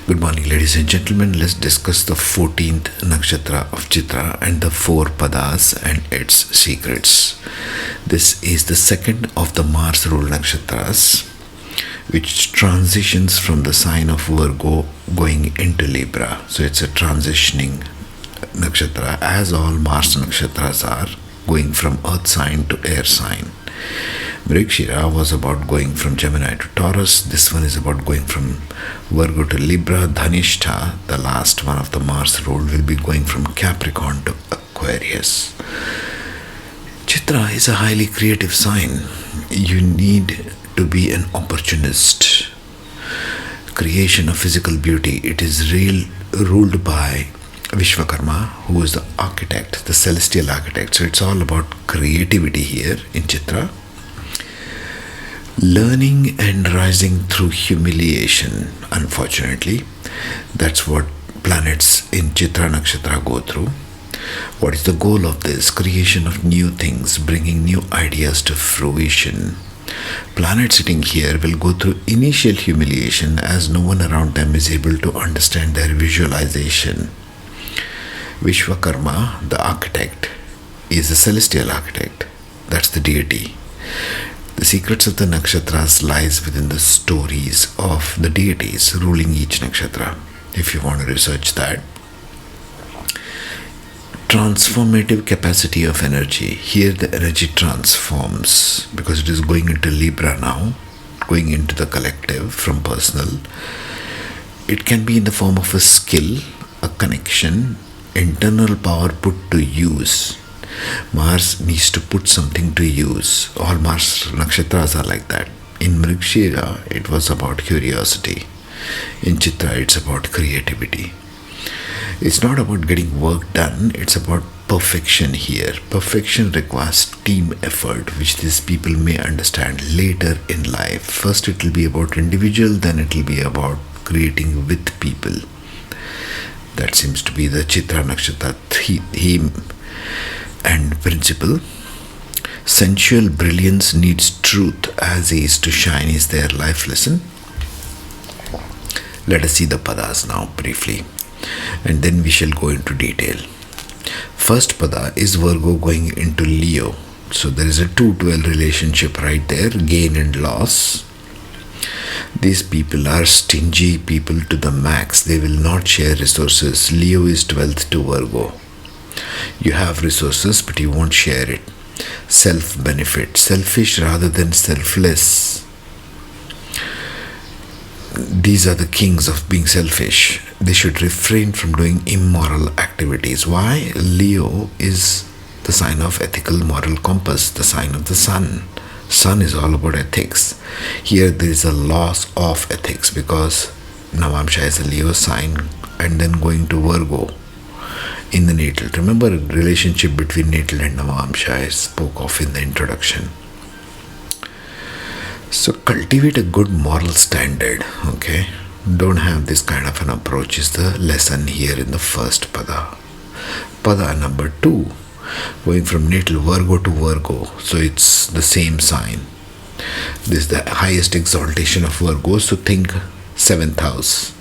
Good morning, ladies and gentlemen. Let's discuss the 14th nakshatra of Chitra and the 4 padas and its secrets. This is the second of the Mars ruled nakshatras, which transitions from the sign of Virgo going into Libra. So it's a transitioning nakshatra, as all Mars nakshatras are, going from earth sign to air sign. Mrigshira was about going from Gemini to Taurus. This one is about going from Virgo to Libra. Dhanishta, the last one of the Mars rule, will be going from Capricorn to Aquarius. Chitra is a highly creative sign. You need to be an opportunist. Creation of physical beauty. It is ruled by Vishwakarma, who is the architect, the celestial architect. So it's all about creativity here in Chitra. Learning and rising through humiliation, unfortunately. That's what planets in Chitra Nakshatra go through. What is the goal of this? Creation of new things, bringing new ideas to fruition. Planet sitting here will go through initial humiliation as no one around them is able to understand their visualization. Vishwakarma, the architect, is a celestial architect. That's the deity. The secrets of the nakshatras lies within the stories of the deities ruling each nakshatra. If you want to research that. Transformative capacity of energy. Here the energy transforms because it is going into Libra now, going into the collective from personal. It can be in the form of a skill, a connection, internal power put to use. Mars needs to put something to use. All Mars nakshatras are like that. In Mrigshira, it was about curiosity. In Chitra, it's about creativity. It's not about getting work done, it's about perfection here. Perfection requires team effort, which these people may understand later in life. First, it will be about individual, then it will be about creating with people. That seems to be the Chitra Nakshatra theme and principle. Sensual brilliance needs truth as is to shine is their life lesson. Let us see the padas now briefly, and then we shall go into detail. First pada is Virgo going into Leo. So there is a 2-12 relationship right there, gain and loss. These people are stingy people to the max. They will not share resources. Leo is 12th to Virgo. You have resources, but you won't share it. Self-benefit, selfish rather than selfless. These are the kings of being selfish. They should refrain from doing immoral activities. Why? Leo is the sign of ethical moral compass, the sign of the sun. Sun is all about ethics. Here there is a loss of ethics because Navamsha is a Leo sign and then going to Virgo in the natal. Remember the relationship between natal and Navamsha I spoke of in the introduction. So cultivate a good moral standard, okay? Don't have this kind of an approach is the lesson here in the first pada. Pada number 2, going from natal Virgo to Virgo. So it's the same sign. This is the highest exaltation of Virgo, so think 7th house.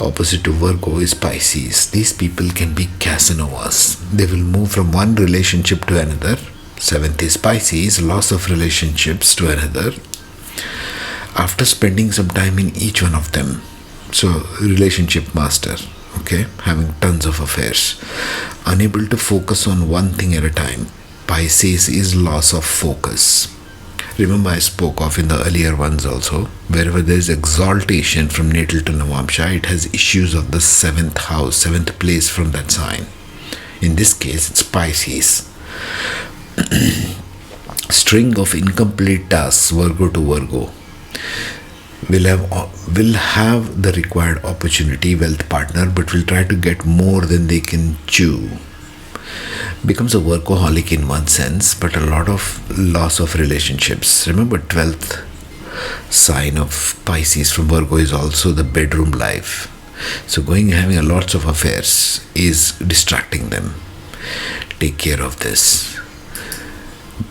Opposite to Virgo is Pisces. These people can be Casanovas. They will move from one relationship to another. 7th is Pisces, loss of relationships to another. After spending some time in each one of them. So, relationship master, okay, having tons of affairs. Unable to focus on one thing at a time. Pisces is loss of focus. Remember I spoke of in the earlier ones also, wherever there is exaltation from natal to Navamsha, it has issues of the 7th house, 7th place from that sign. In this case, it's Pisces. String of incomplete tasks, Virgo to Virgo. Will have the required opportunity, wealth partner, but will try to get more than they can chew. Becomes a workaholic in one sense, but a lot of loss of relationships. Remember 12th sign of Pisces from Virgo is also the bedroom life. So having a lots of affairs is distracting them. Take care of this.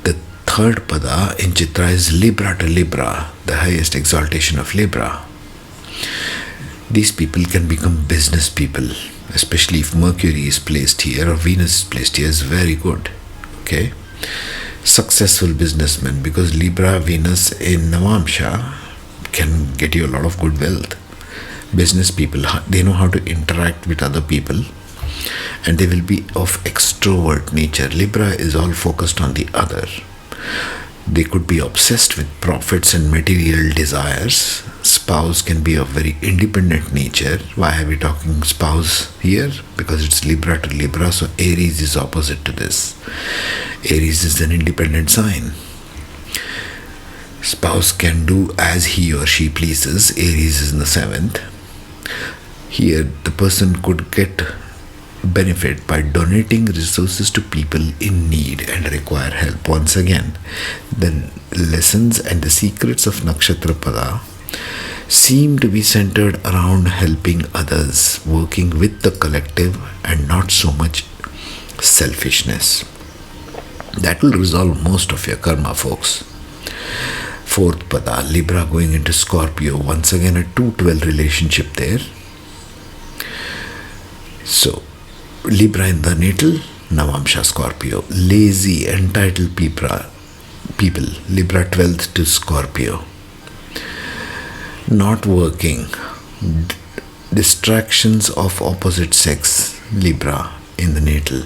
The third pada in Chitra is Libra to Libra, the highest exaltation of Libra. These people can become business people, especially if Mercury is placed here or Venus is placed here, is very good. Okay, successful businessmen, because Libra Venus in Navamsha can get you a lot of good wealth. Business people, they know how to interact with other people, and they will be of extrovert nature. Libra is all focused on the other. They could be obsessed with profits and material desires. Spouse can be of very independent nature. Why are we talking spouse here? Because it's Libra to Libra, so Aries is opposite to this. Aries is an independent sign. Spouse can do as he or she pleases. Aries is in the 7th. Here, the person could get benefit by donating resources to people in need and require help. Once again, the lessons and the secrets of Nakshatra Pada seem to be centered around helping others, working with the collective, and not so much selfishness. That will resolve most of your karma, folks. 4th Pada, Libra going into Scorpio. Once again, a 2-12 relationship there. So, Libra in the natal, Navamsha Scorpio. Lazy, entitled people. Libra 12th to Scorpio. Not working. Distractions of opposite sex, Libra in the natal.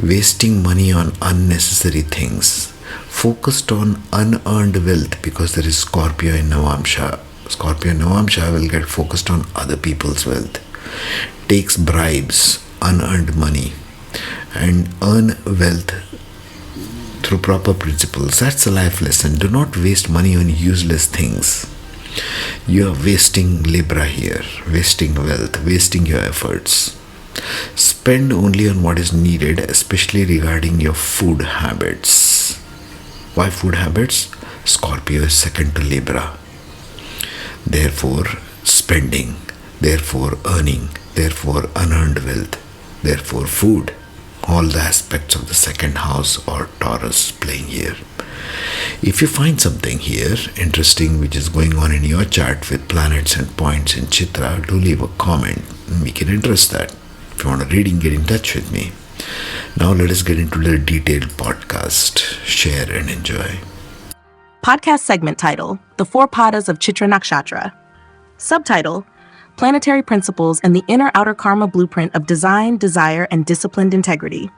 Wasting money on unnecessary things. Focused on unearned wealth, because there is Scorpio in Navamsha. Scorpio in Navamsha will get focused on other people's wealth. Takes bribes, unearned money, and earn wealth through proper principles. That's a life lesson. Do not waste money on useless things. You are wasting Libra here, wasting wealth, wasting your efforts. Spend only on what is needed, especially regarding your food habits. Why food habits? Scorpio is second to Libra. Therefore, spending, therefore earning, therefore unearned wealth, therefore food. All the aspects of the second house or Taurus playing here. If you find something here interesting which is going on in your chart with planets and points in Chitra, do leave a comment. We can address that. If you want a reading, get in touch with me. Now let us get into the detailed podcast. Share and enjoy. Podcast segment title, The 4 Padas of Chitra Nakshatra. Subtitle, Planetary Principles and the Inner-Outer Karma Blueprint of Design, Desire, and Disciplined Integrity.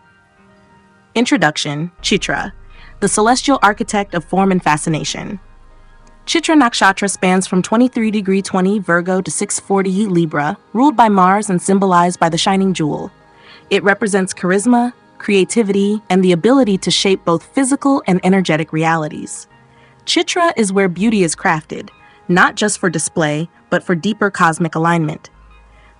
Introduction, Chitra, the celestial architect of form and fascination. Chitra Nakshatra spans from 23 degree 20 Virgo to 640 Libra, ruled by Mars and symbolized by the shining jewel. It represents charisma, creativity, and the ability to shape both physical and energetic realities. Chitra is where beauty is crafted, not just for display, but for deeper cosmic alignment.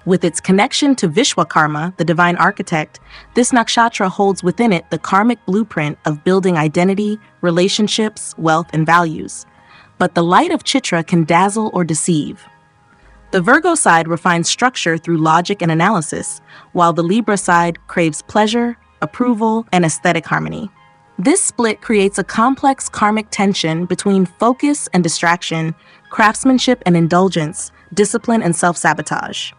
With its connection to Vishwakarma, the divine architect, this nakshatra holds within it the karmic blueprint of building identity, relationships, wealth, and values. But the light of Chitra can dazzle or deceive. The Virgo side refines structure through logic and analysis, while the Libra side craves pleasure, approval, and aesthetic harmony. This split creates a complex karmic tension between focus and distraction, craftsmanship and indulgence, discipline and self-sabotage.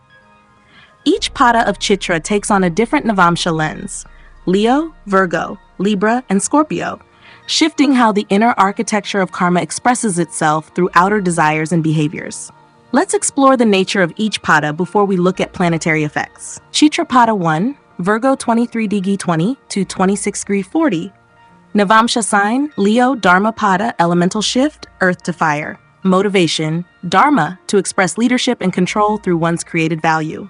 Each pada of Chitra takes on a different Navamsha lens: Leo, Virgo, Libra, and Scorpio, shifting how the inner architecture of karma expresses itself through outer desires and behaviors. Let's explore the nature of each pada before we look at planetary effects. Chitra Pada 1, Virgo 23 degi 20 to 26 degree 40. Navamsha sign, Leo, Dharma Pada, elemental shift, earth to fire. Motivation, Dharma, to express leadership and control through one's created value.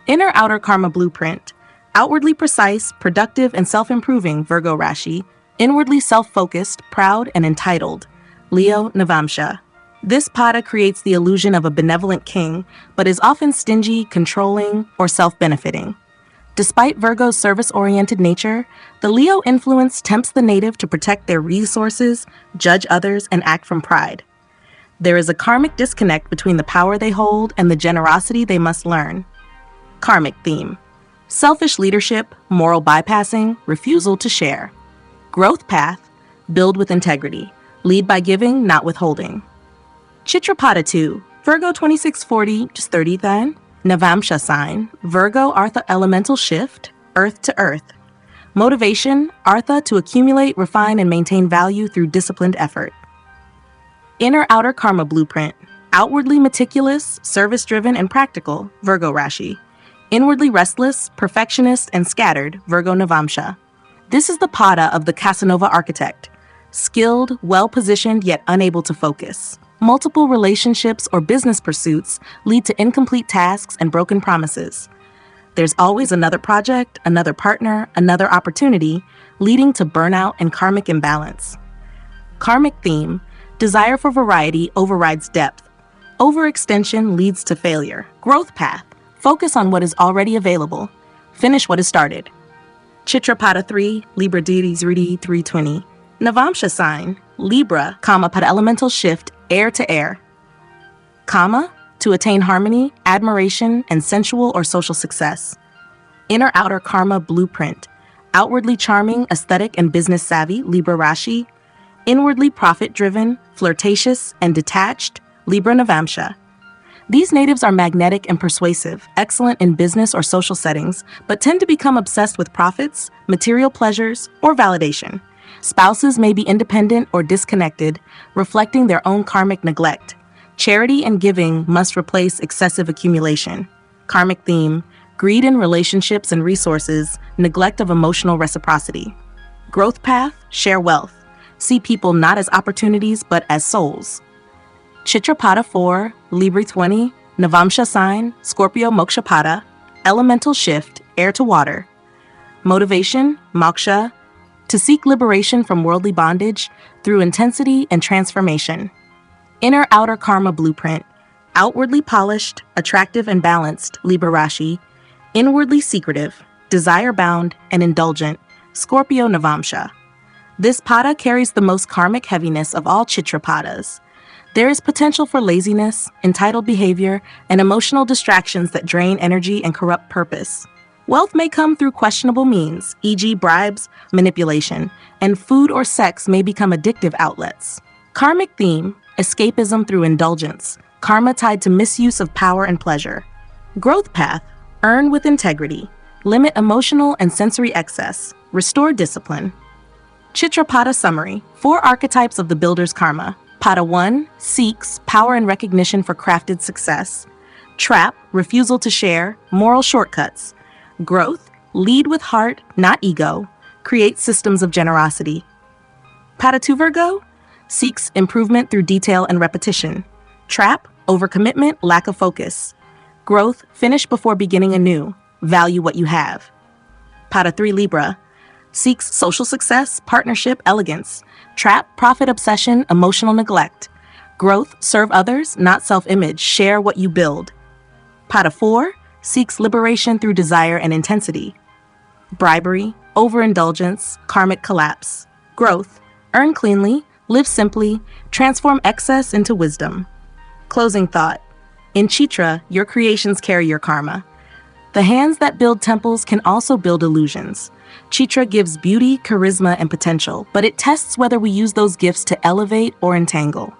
Inner-outer karma blueprint, outwardly precise, productive, and self-improving, Virgo Rashi. Inwardly self-focused, proud, and entitled, Leo Navamsha. This pada creates the illusion of a benevolent king, but is often stingy, controlling, or self-benefiting. Despite Virgo's service-oriented nature, the Leo influence tempts the native to protect their resources, judge others, and act from pride. There is a karmic disconnect between the power they hold and the generosity they must learn. Karmic theme: selfish leadership, moral bypassing, refusal to share. Growth path: build with integrity, lead by giving, not withholding. Chitra Pada 2, Virgo 2640, just 30 then. Navamsha sign, Virgo Artha elemental shift, earth to earth. Motivation, Artha to accumulate, refine, and maintain value through disciplined effort. Inner outer karma blueprint, outwardly meticulous, service-driven, and practical, Virgo Rashi. Inwardly restless, perfectionist, and scattered, Virgo Navamsha. This is the pada of the Casanova architect. Skilled, well-positioned, yet unable to focus. Multiple relationships or business pursuits lead to incomplete tasks and broken promises. There's always another project, another partner, another opportunity, leading to burnout and karmic imbalance. Karmic theme, desire for variety overrides depth. Overextension leads to failure. Growth path, focus on what is already available. Finish what is started. Chitra 3, Libra deities Rudy 320. Navamsha sign, Libra, pada elemental shift, air to air. To attain harmony, admiration, and sensual or social success. Inner outer karma blueprint, outwardly charming, aesthetic, and business savvy, Libra Rashi. Inwardly profit-driven, flirtatious, and detached, Libra Navamsha. These natives are magnetic and persuasive, excellent in business or social settings, but tend to become obsessed with profits, material pleasures, or validation. Spouses may be independent or disconnected, reflecting their own karmic neglect. Charity and giving must replace excessive accumulation. Karmic theme, greed in relationships and resources, neglect of emotional reciprocity. Growth path, share wealth. See people not as opportunities but as souls. Chitra 4, Libra 20, Navamsha sign, Scorpio Moksha Pada, elemental shift, air to water. Motivation, moksha, to seek liberation from worldly bondage through intensity and transformation. Inner outer karma blueprint, outwardly polished, attractive and balanced, Libra Rashi. Inwardly secretive, desire-bound, and indulgent, Scorpio Navamsha. This pada carries the most karmic heaviness of all Chitra padas. There is potential for laziness, entitled behavior, and emotional distractions that drain energy and corrupt purpose. Wealth may come through questionable means, e.g. bribes, manipulation, and food or sex may become addictive outlets. Karmic theme, escapism through indulgence, karma tied to misuse of power and pleasure. Growth path, earn with integrity, limit emotional and sensory excess, restore discipline. Chitra Pada summary, 4 archetypes of the builder's karma. Pada 1, seeks power and recognition for crafted success. Trap, refusal to share, moral shortcuts. Growth, lead with heart, not ego, create systems of generosity. Pada 2 Virgo, seeks improvement through detail and repetition. Trap, overcommitment, lack of focus. Growth, finish before beginning anew, value what you have. Pada 3 Libra, seeks social success, partnership, elegance. Trap, profit obsession, emotional neglect. Growth, serve others, not self-image, share what you build. Pada 4, seeks liberation through desire and intensity. Bribery, overindulgence, karmic collapse. Growth, earn cleanly, live simply, transform excess into wisdom. Closing thought. In Chitra, your creations carry your karma. The hands that build temples can also build illusions. Chitra gives beauty, charisma, and potential, but it tests whether we use those gifts to elevate or entangle.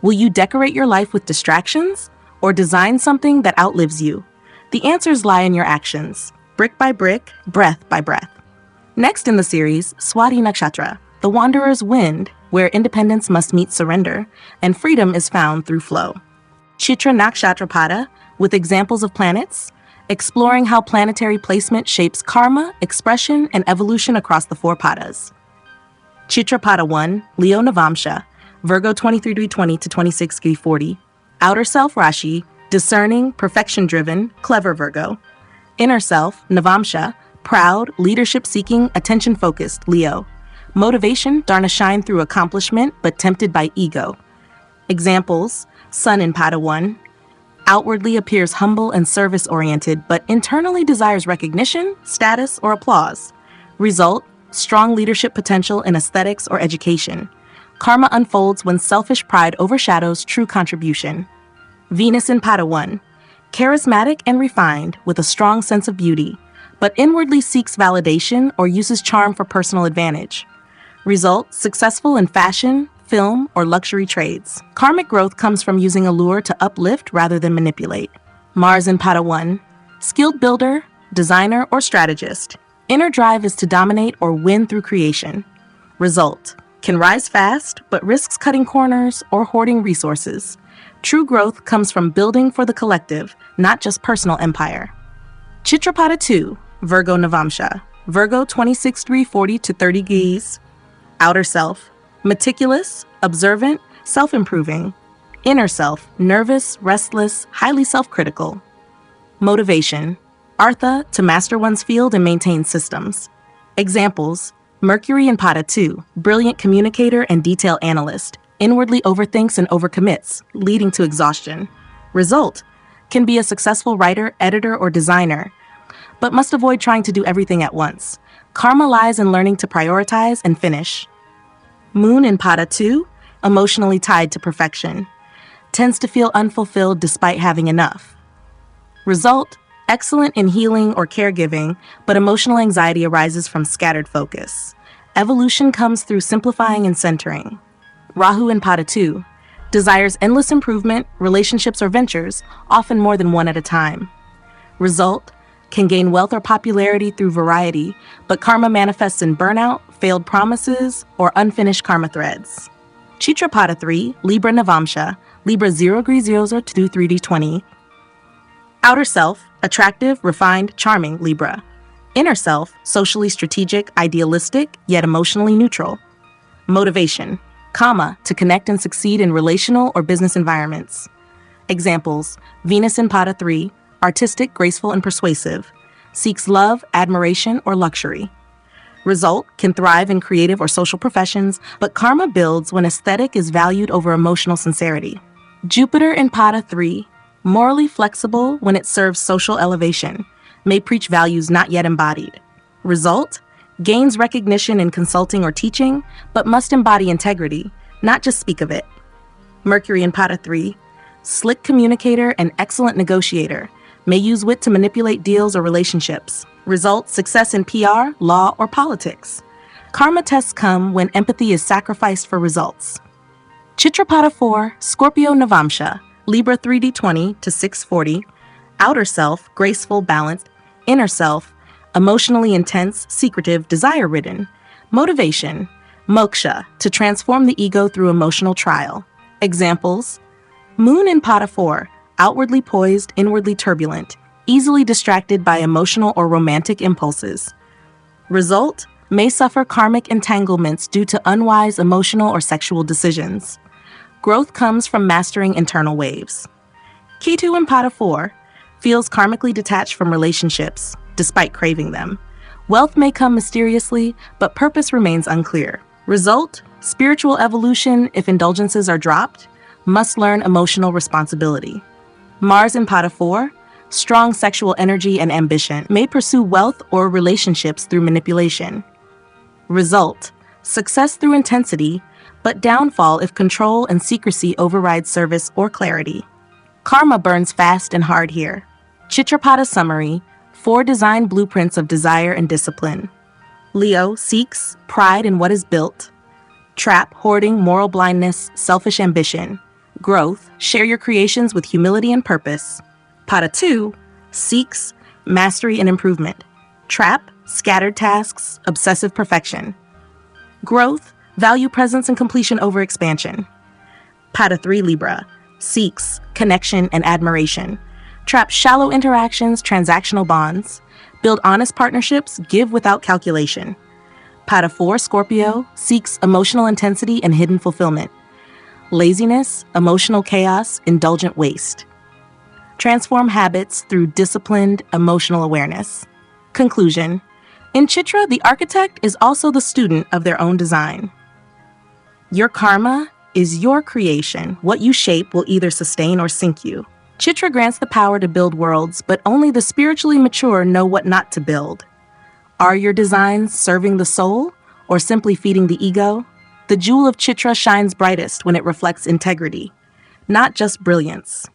Will you decorate your life with distractions or design something that outlives you? The answers lie in your actions, brick by brick, breath by breath. Next in the series, Chitra Nakshatra, the wanderer's wind, where independence must meet surrender, and freedom is found through flow. Chitra Nakshatra Pada, with examples of planets, exploring how planetary placement shapes karma, expression, and evolution across the 4 padas. Chitra Pada 1, Leo Navamsha, Virgo 23-20 to 26-40. Outer self Rashi, discerning, perfection-driven, clever Virgo. Inner self, Navamsha, proud, leadership-seeking, attention-focused, Leo. Motivation, Dharna shine through accomplishment, but tempted by ego. Examples, Sun in Pada 1, outwardly appears humble and service-oriented, but internally desires recognition, status, or applause. Result, strong leadership potential in aesthetics or education. Karma unfolds when selfish pride overshadows true contribution. Venus in Pada 1, charismatic and refined with a strong sense of beauty, but inwardly seeks validation or uses charm for personal advantage. Result, successful in fashion, film, or luxury trades. Karmic growth comes from using allure to uplift rather than manipulate. Mars in Pada 1. Skilled builder, designer, or strategist. Inner drive is to dominate or win through creation. Result: can rise fast, but risks cutting corners or hoarding resources. True growth comes from building for the collective, not just personal empire. Chitrapada 2, Virgo Navamsha. Virgo 26-340 to 30 Gs. Outer self: meticulous, observant, self-improving. Inner self: nervous, restless, highly self-critical. Motivation: Artha, to master one's field and maintain systems. Examples: Mercury in Pada 2, brilliant communicator and detail analyst, inwardly overthinks and overcommits, leading to exhaustion. Result: can be a successful writer, editor, or designer, but must avoid trying to do everything at once. Karma lies in learning to prioritize and finish. Moon in Pada 2, emotionally tied to perfection, tends to feel unfulfilled despite having enough. Result: excellent in healing or caregiving, but emotional anxiety arises from scattered focus. Evolution comes through simplifying and centering. Rahu in Pada 2 desires endless improvement, relationships or ventures, often more than one at a time. Result: can gain wealth or popularity through variety, but karma manifests in burnout, failed promises, or unfinished karma threads. Chitrapada 3, Libra Navamsha, Libra 0°0 to 3D20. Outer self: attractive, refined, charming, Libra. Inner self: socially strategic, idealistic, yet emotionally neutral. Motivation: Kama, to connect and succeed in relational or business environments. Examples: Venus in Pada 3, artistic, graceful, and persuasive, seeks love, admiration, or luxury. Result: can thrive in creative or social professions, but karma builds when aesthetic is valued over emotional sincerity. Jupiter in Pada 3, morally flexible when it serves social elevation, may preach values not yet embodied. Result: gains recognition in consulting or teaching, but must embody integrity, not just speak of it. Mercury in Pada 3, slick communicator and excellent negotiator, may use wit to manipulate deals or relationships. Result: success in PR, law, or politics. Karma tests come when empathy is sacrificed for results. Chitrapada 4, Scorpio Navamsha, Libra 3D20 to 640. Outer self: graceful, balanced. Inner self: emotionally intense, secretive, desire-ridden. Motivation: moksha, to transform the ego through emotional trial. Examples: Moon in Pada 4, outwardly poised, inwardly turbulent, easily distracted by emotional or romantic impulses. Result: may suffer karmic entanglements due to unwise emotional or sexual decisions. Growth comes from mastering internal waves. Ketu in Pada 4 feels karmically detached from relationships, despite craving them. Wealth may come mysteriously, but purpose remains unclear. Result: spiritual evolution, if indulgences are dropped, must learn emotional responsibility. Mars in Pada 4, strong sexual energy and ambition, may pursue wealth or relationships through manipulation. Result: success through intensity, but downfall if control and secrecy override service or clarity. Karma burns fast and hard here. Chitrapada summary: 4 design blueprints of desire and discipline. Leo seeks pride in what is built. Trap: hoarding, moral blindness, selfish ambition. Growth: share your creations with humility and purpose. Pada 2 seeks mastery and improvement. Trap: scattered tasks, obsessive perfection. Growth: value presence and completion over expansion. Pada 3 Libra seeks connection and admiration. Trap: shallow interactions, transactional bonds. Build honest partnerships, give without calculation. Pada 4 Scorpio seeks emotional intensity and hidden fulfillment. Laziness, emotional chaos, indulgent waste. Transform habits through disciplined, emotional awareness. Conclusion: in Chitra, the architect is also the student of their own design. Your karma is your creation. What you shape will either sustain or sink you. Chitra grants the power to build worlds, but only the spiritually mature know what not to build. Are your designs serving the soul or simply feeding the ego? The jewel of Chitra shines brightest when it reflects integrity, not just brilliance.